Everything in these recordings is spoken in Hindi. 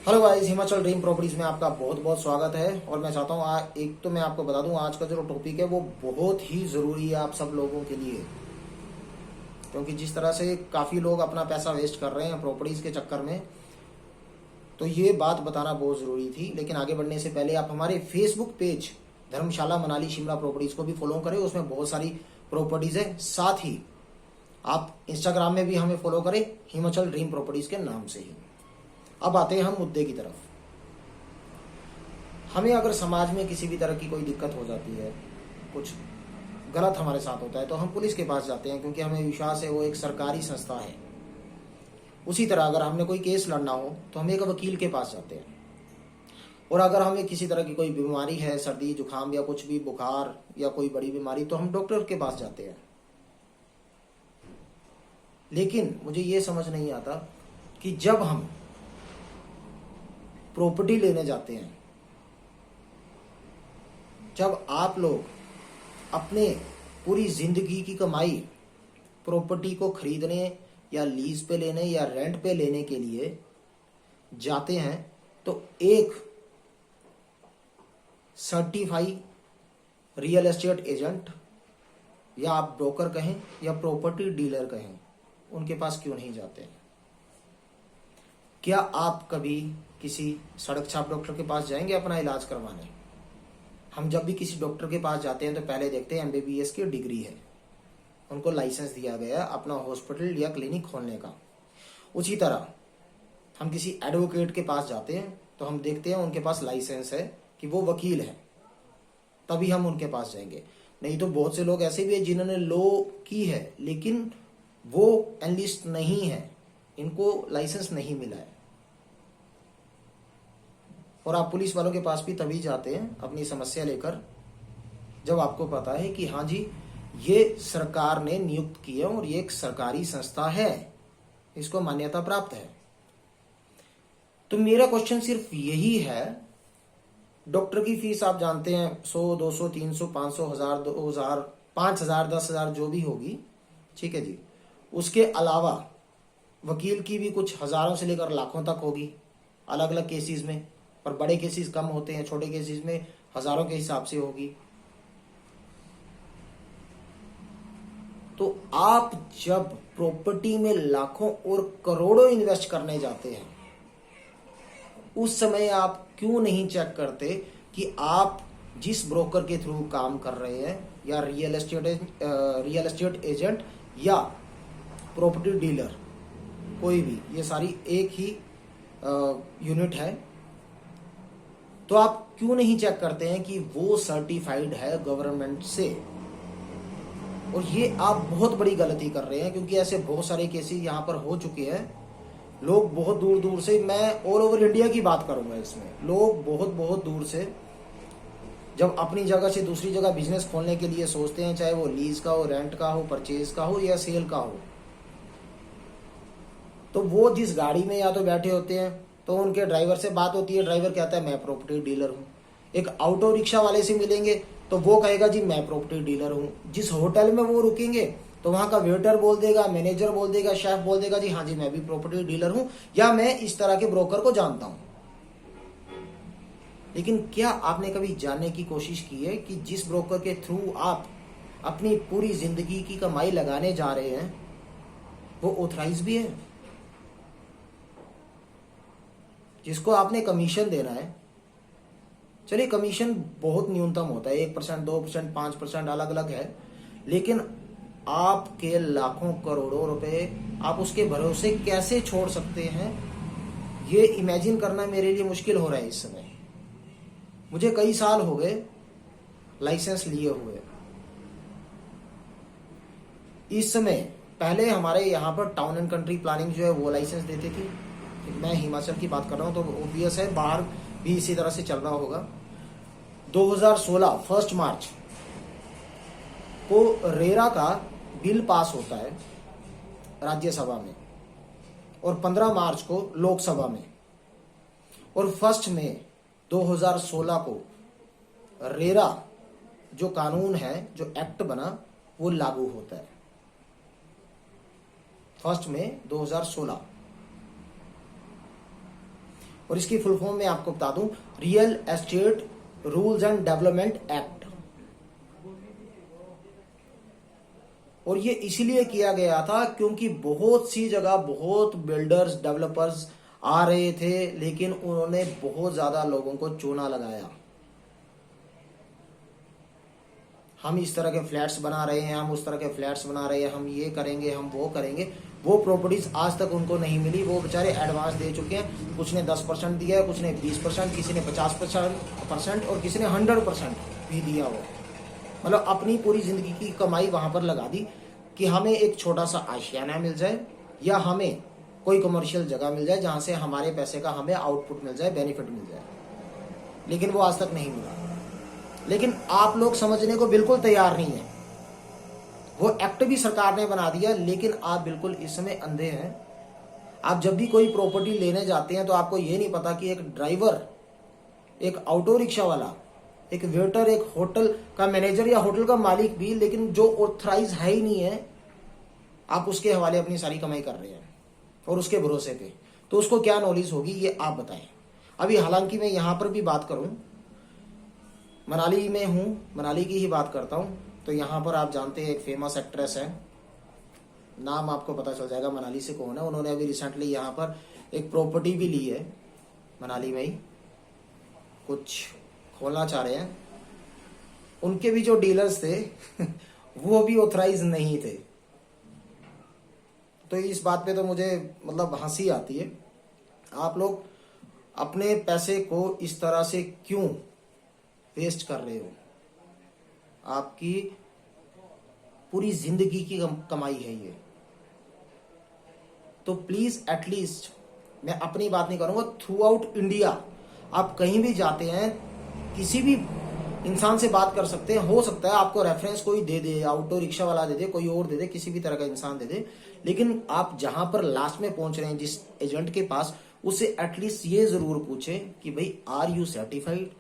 Hello guys, Himachal dream properties में आपका बहुत बहुत स्वागत है। और मैं चाहता हूँ एक तो मैं आपको बता दूं, आज का जो टॉपिक है वो बहुत ही जरूरी है आप सब लोगों के लिए, क्योंकि जिस तरह से काफी लोग अपना पैसा वेस्ट कर रहे हैं प्रॉपर्टीज के चक्कर में, तो ये बात बताना बहुत जरूरी थी। लेकिन आगे बढ़ने से पहले आप हमारे फेसबुक पेज धर्मशाला मनाली शिमला प्रॉपर्टीज को भी फॉलो करें, उसमें बहुत सारी प्रॉपर्टीज है। साथ ही आप इंस्टाग्राम में भी हमें फॉलो करें हिमाचल ड्रीम प्रॉपर्टीज के नाम से ही। अब आते हैं हम मुद्दे की तरफ। हमें अगर समाज में किसी भी तरह की कोई दिक्कत हो जाती है, कुछ गलत हमारे साथ होता है, तो हम पुलिस के पास जाते हैं, क्योंकि हमें विश्वास है वो एक सरकारी संस्था है। उसी तरह अगर हमने कोई केस लड़ना हो तो हम एक वकील के पास जाते हैं। और अगर हमें किसी तरह की कोई बीमारी है, सर्दी जुकाम या कुछ भी बुखार या कोई बड़ी बीमारी, तो हम डॉक्टर के पास जाते हैं। लेकिन मुझे ये समझ नहीं आता कि जब हम प्रॉपर्टी लेने जाते हैं, जब आप लोग अपने पूरी जिंदगी की कमाई प्रॉपर्टी को खरीदने या लीज पे लेने या रेंट पे लेने के लिए जाते हैं, तो एक सर्टिफाई रियल एस्टेट एजेंट या आप ब्रोकर कहें या प्रॉपर्टी डीलर कहें, उनके पास क्यों नहीं जाते हैं? क्या आप कभी किसी सड़क छाप डॉक्टर के पास जाएंगे अपना इलाज करवाने? हम जब भी किसी डॉक्टर के पास जाते हैं तो पहले देखते हैं एमबीबीएस की डिग्री है, उनको लाइसेंस दिया गया है अपना हॉस्पिटल या क्लिनिक खोलने का। उसी तरह हम किसी एडवोकेट के पास जाते हैं तो हम देखते हैं उनके पास लाइसेंस है कि वो वकील है, तभी हम उनके पास जाएंगे। नहीं तो बहुत से लोग ऐसे भी है जिन्होंने लॉ की है लेकिन वो एनलिस्ट नहीं है, इनको लाइसेंस नहीं मिला है। और आप पुलिस वालों के पास भी तभी जाते हैं अपनी समस्या लेकर जब आपको पता है कि हाँ जी, ये सरकार ने नियुक्त की है और ये एक सरकारी संस्था है, इसको मान्यता प्राप्त है। तो मेरा क्वेश्चन सिर्फ यही है, डॉक्टर की फीस आप जानते हैं 100, 200, 300, 500, 1000, 2000, 5000, 10,000 जो भी होगी, ठीक है जी। उसके अलावा वकील की भी कुछ हजारों से लेकर लाखों तक होगी अलग अलग केसेस में, पर बड़े केसेस कम होते हैं, छोटे केसेस में हजारों के हिसाब से होगी। तो आप जब प्रॉपर्टी में लाखों और करोड़ों इन्वेस्ट करने जाते हैं, उस समय आप क्यों नहीं चेक करते कि आप जिस ब्रोकर के थ्रू काम कर रहे हैं या रियल एस्टेट एजेंट या प्रॉपर्टी डीलर, कोई भी, ये सारी एक ही यूनिट है, तो आप क्यों नहीं चेक करते हैं कि वो सर्टिफाइड है गवर्नमेंट से? और ये आप बहुत बड़ी गलती कर रहे हैं, क्योंकि ऐसे बहुत सारे केसेस यहाँ पर हो चुके हैं। लोग बहुत दूर दूर से, मैं ऑल ओवर इंडिया की बात करूंगा इसमें, लोग बहुत बहुत दूर से जब अपनी जगह से दूसरी जगह बिजनेस खोलने के लिए सोचते हैं, चाहे वो लीज का हो, रेंट का हो, परचेज का हो या सेल का हो, तो वो जिस गाड़ी में या तो बैठे होते हैं तो उनके ड्राइवर से बात होती है, ड्राइवर कहता है मैं प्रॉपर्टी डीलर हूँ। एक ऑटो रिक्शा वाले से मिलेंगे तो वो कहेगा जी मैं प्रॉपर्टी डीलर हूँ। जिस होटल में वो रुकेंगे तो वहां का वेटर बोल देगा, मैनेजर बोल देगा, शेफ बोल देगा जी हाँ जी मैं भी प्रॉपर्टी डीलर हूँ या मैं इस तरह के ब्रोकर को जानता हूँ। लेकिन क्या आपने कभी जानने की कोशिश की है कि जिस ब्रोकर के थ्रू आप अपनी पूरी जिंदगी की कमाई लगाने जा रहे हैं वो ऑथराइज भी है, जिसको आपने कमीशन देना है? चलिए कमीशन बहुत न्यूनतम होता है, 1%, 2%, 5% अलग अलग है, लेकिन आपके लाखों करोड़ों रुपए आप उसके भरोसे कैसे छोड़ सकते हैं, ये इमेजिन करना मेरे लिए मुश्किल हो रहा है इस समय। मुझे कई साल हो गए लाइसेंस लिए हुए। इस समय पहले हमारे यहाँ पर टाउन एंड कंट्री प्लानिंग जो है वो लाइसेंस देती थी। मैं हिमाचल की बात कर रहा हूँ तो ओबीएस है, बाहर भी इसी तरह से चल रहा होगा। 2016 1 मार्च को रेरा का बिल पास होता है राज्यसभा में और 15 मार्च को लोकसभा में, और 1 मई 2016 को रेरा जो कानून है, जो एक्ट बना, वो लागू होता है 1 मई 2016। और इसकी फुल फॉर्म में आपको बता दूं, real estate rules and development act. और ये इसीलिए किया गया था क्योंकि बहुत सी जगह बहुत बिल्डर्स डेवलपर्स आ रहे थे, लेकिन उन्होंने बहुत ज्यादा लोगों को चूना लगाया। हम इस तरह के फ्लैट्स बना रहे हैं, हम उस तरह के फ्लैट्स बना रहे हैं, हम ये करेंगे, हम वो करेंगे। वो प्रॉपर्टीज आज तक उनको नहीं मिली। वो बेचारे एडवांस दे चुके हैं। कुछ ने 10% दिया, कुछ ने 20%, किसी ने 50% और किसी ने 100% भी दिया हो। मतलब अपनी पूरी जिंदगी की कमाई वहां पर लगा दी कि हमें एक छोटा सा आशियाना मिल जाए या हमें कोई कमर्शियल जगह मिल जाए जहां से हमारे पैसे का हमें आउटपुट मिल जाए, बेनिफिट मिल जाए। लेकिन वो आज तक नहीं मिला। लेकिन आप लोग समझने को बिल्कुल तैयार नहीं है। वो एक्ट भी सरकार ने बना दिया, लेकिन आप बिल्कुल इस समय अंधे हैं। आप जब भी कोई प्रॉपर्टी लेने जाते हैं तो आपको ये नहीं पता कि एक ड्राइवर, एक ऑटो रिक्शा वाला, एक वेटर, एक होटल का मैनेजर या होटल का मालिक भी, लेकिन जो ऑथराइज है ही नहीं है, आप उसके हवाले अपनी सारी कमाई कर रहे हैं और उसके भरोसे पे, तो उसको क्या नॉलेज होगी ये आप बताएं। अभी हालांकि मैं यहां पर भी बात करूं, मनाली में हूं, मनाली की ही बात करता हूं, तो यहां पर आप जानते हैं एक फेमस एक्ट्रेस है, नाम आपको पता चल जाएगा मनाली से कौन है। उन्होंने अभी रिसेंटली यहां पर एक प्रॉपर्टी भी ली है, मनाली में ही कुछ खोलना चाह रहे हैं। उनके भी जो डीलर्स थे वो भी ऑथराइज नहीं थे। तो इस बात पे तो मुझे मतलब हंसी आती है। आप लोग अपने पैसे को इस तरह से क्यों वेस्ट कर रहे हो? आपकी पूरी जिंदगी की कमाई है ये। तो प्लीज एटलीस्ट, मैं अपनी बात नहीं करूंगा, थ्रू आउट इंडिया आप कहीं भी जाते हैं, किसी भी इंसान से बात कर सकते हैं। हो सकता है आपको रेफरेंस कोई दे दे, ऑटो रिक्शा वाला दे दे, कोई और दे दे, किसी भी तरह का इंसान दे दे, लेकिन आप जहां पर लास्ट में पहुंच रहे हैं जिस एजेंट के पास, उससे एटलीस्ट ये जरूर पूछे कि भाई are you certified,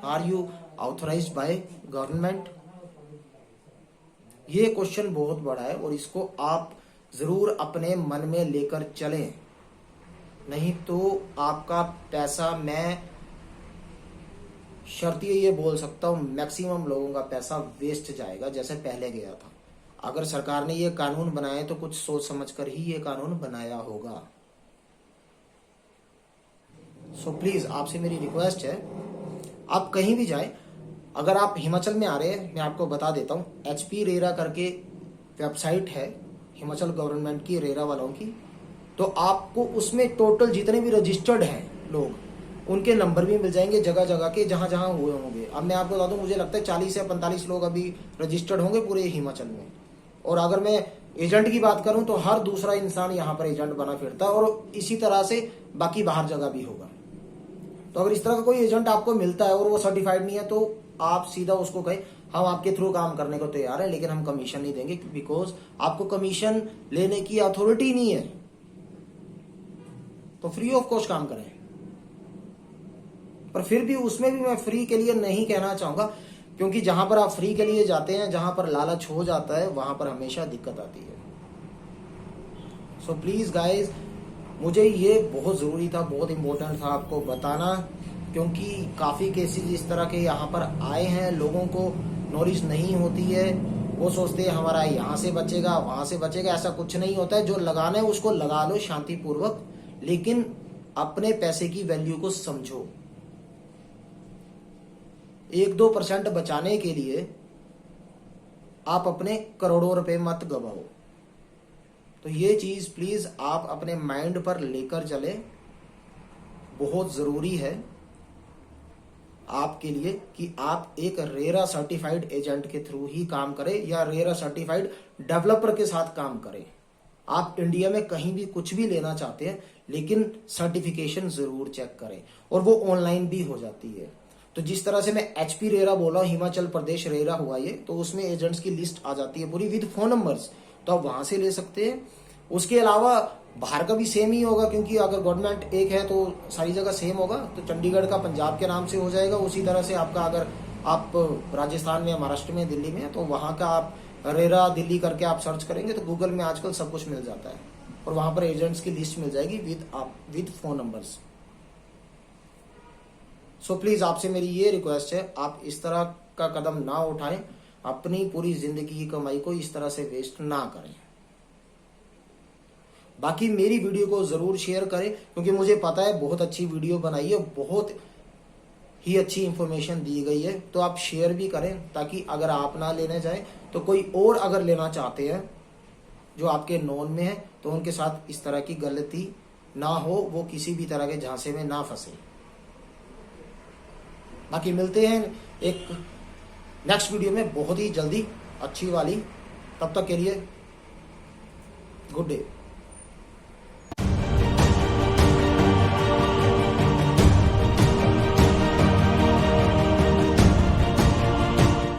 are you authorised by government. ये क्वेश्चन बहुत बड़ा है और इसको आप जरूर अपने मन में लेकर चलें, नहीं तो आपका पैसा, मैं शर्तिए ये बोल सकता हूं, मैक्सिमम लोगों का पैसा वेस्ट जाएगा जैसे पहले गया था। अगर सरकार ने ये कानून बनाए तो कुछ सोच समझकर ही ये कानून बनाया होगा। सो प्लीज आपसे मेरी रिक्वेस्ट है, आप कहीं भी जाएं, अगर आप हिमाचल में आ रहे हैं, मैं आपको बता देता हूं, HP रेरा करके वेबसाइट है हिमाचल गवर्नमेंट की, रेरा वालों की। तो आपको उसमें टोटल जितने भी रजिस्टर्ड हैं लोग, उनके नंबर भी मिल जाएंगे जगह जगह के, जहां जहां हुए होंगे। अब मैं आपको बता दूं, मुझे लगता है 40 या 45 लोग अभी रजिस्टर्ड होंगे पूरे हिमाचल में। और अगर मैं एजेंट की बात करूं तो हर दूसरा इंसान यहां पर एजेंट बना फिरता है, और इसी तरह से बाकी बाहर जगह भी होगा। तो अगर इस तरह का कोई एजेंट आपको मिलता है और वो सर्टिफाइड नहीं है, तो आप सीधा उसको कहें हम आपके थ्रू काम करने को तैयार है, लेकिन हम कमीशन नहीं देंगे, बिकॉज आपको कमीशन लेने की अथॉरिटी नहीं है। तो फ्री ऑफ कॉस्ट काम करें। पर फिर भी उसमें भी मैं फ्री के लिए नहीं कहना चाहूंगा, क्योंकि जहां पर आप फ्री के लिए जाते हैं, जहां पर लालच हो जाता है, वहां पर हमेशा दिक्कत आती है। सो प्लीज गाइज, मुझे ये बहुत जरूरी था, बहुत इंपॉर्टेंट था आपको बताना, क्योंकि काफी केसेस इस तरह के यहाँ पर आए हैं। लोगों को नॉलेज नहीं होती है, वो सोचते हैं हमारा यहाँ से बचेगा, वहां से बचेगा। ऐसा कुछ नहीं होता है। जो लगाना है उसको लगा लो शांतिपूर्वक, लेकिन अपने पैसे की वैल्यू को समझो। 1-2% बचाने के लिए आप अपने करोड़ों रुपए मत गवाओ। तो ये चीज प्लीज आप अपने माइंड पर लेकर चले, बहुत जरूरी है आपके लिए कि आप एक रेरा सर्टिफाइड एजेंट के थ्रू ही काम करें या रेरा सर्टिफाइड डेवलपर के साथ काम करें। आप इंडिया में कहीं भी कुछ भी लेना चाहते हैं, लेकिन सर्टिफिकेशन जरूर चेक करें, और वो ऑनलाइन भी हो जाती है। तो जिस तरह से मैं HP रेरा बोला, हिमाचल प्रदेश रेरा हुआ ये, तो उसमें एजेंट्स की लिस्ट आ जाती है पूरी विद फोन नंबर्स, तो आप वहां से ले सकते हैं। उसके अलावा बाहर का भी सेम ही होगा, क्योंकि अगर गवर्नमेंट एक है तो सारी जगह सेम होगा। तो चंडीगढ़ का पंजाब के नाम से हो जाएगा, उसी तरह से आपका अगर आप राजस्थान में, महाराष्ट्र में, दिल्ली में, तो वहां का आप रेरा दिल्ली करके आप सर्च करेंगे तो गूगल में आजकल सब कुछ मिल जाता है। और वहां पर एजेंट्स की लिस्ट मिल जाएगी with phone numbers. So please आपसे मेरी ये रिक्वेस्ट है, आप इस तरह का कदम ना उठाएं, अपनी पूरी जिंदगी की कमाई को इस तरह से वेस्ट ना करें। बाकी मेरी वीडियो को जरूर शेयर करें, क्योंकि मुझे पता है बहुत अच्छी वीडियो बनाई है, बहुत ही अच्छी इंफॉर्मेशन दी गई है। तो आप शेयर भी करें, ताकि अगर आप ना लेने जाए तो कोई और अगर लेना चाहते हैं जो आपके नॉन में है, तो उनके साथ इस तरह की गलती ना हो, वो किसी भी तरह के झांसे में ना फंसे। बाकी मिलते हैं एक नेक्स्ट वीडियो में बहुत ही जल्दी, अच्छी वाली। तब तक के लिए गुड डे।